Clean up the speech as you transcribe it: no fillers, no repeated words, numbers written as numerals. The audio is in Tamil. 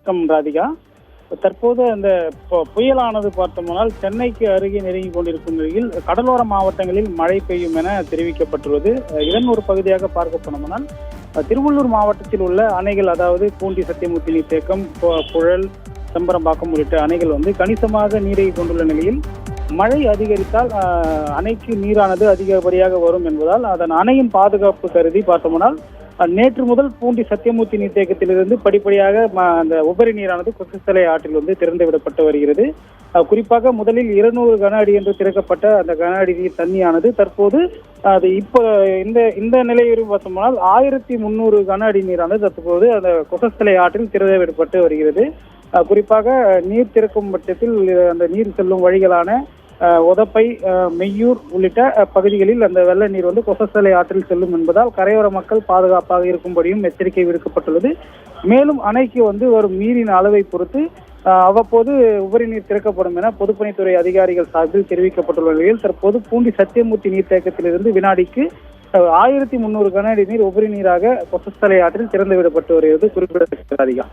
ராதிகா. தற்போது அந்த புயலானது பார்த்தோம்னால் சென்னைக்கு அருகே நெருங்கி கொண்டிருக்கும் நிலையில் கடலோர மாவட்டங்களில் மழை பெய்யும் என தெரிவிக்கப்பட்டுள்ளது. இதன் ஒரு பகுதியாக பார்க்க போனோம்னால் திருவள்ளூர் மாவட்டத்தில் உள்ள அணைகள், அதாவது பூண்டி சத்தியமூர்த்தி நீர்த்தேக்கம், புழல், செம்பரம்பாக்கம் உள்ளிட்ட அணைகள் கணிசமாக நீரை கொண்டுள்ள நிலையில் மழை அதிகரித்தால் அணைக்கு நீரானது அதிகப்படியாக வரும் என்பதால் அதன் அணையின் பாதுகாப்பு கருதி பார்த்தோம்னால் நேற்று முதல் பூண்டி சத்தியமூர்த்தி நீர்த்தேக்கத்திலிருந்து படிப்படியாக அந்த உபரி நீரானது கொசஸ்தலை ஆற்றில் திறந்து விடப்பட்டு வருகிறது. குறிப்பாக முதலில் 200 கன அடி என்று திறக்கப்பட்ட அந்த கன அடி நீர் தண்ணியானது தற்போது அது இப்போ இந்த நிலையில் பார்த்தோம்னால் 1300 கன அடி நீரானது தற்போது அந்த கொசஸ்தலை ஆற்றில் திறந்து விடப்பட்டு வருகிறது. குறிப்பாக நீர் திறக்கும் பட்சத்தில் அந்த நீர் செல்லும் வழிகளான உதப்பை, மெய்யூர் உள்ளிட்ட பகுதிகளில் அந்த வெள்ள நீர் கொசஸ்தலை ஆற்றில் செல்லும் என்பதால் கரையோர மக்கள் பாதுகாப்பாக இருக்கும்படியும் எச்சரிக்கை விடுக்கப்பட்டுள்ளது. மேலும் அணைக்கு வரும் நீரின் அளவை பொறுத்து அவ்வப்போது உபரி நீர் திறக்கப்படும் என பொதுப்பணித்துறை அதிகாரிகள் சார்பில் தெரிவிக்கப்பட்டுள்ள நிலையில் தற்போது பூண்டி சத்தியமூர்த்தி நீர்த்தேக்கத்திலிருந்து வினாடிக்கு 1300 கன அடி நீர் உபரி நீராக கொசஸ்தலை ஆற்றில் திறந்து விடப்பட்டு வருகிறது குறிப்பிடத்தக்கது.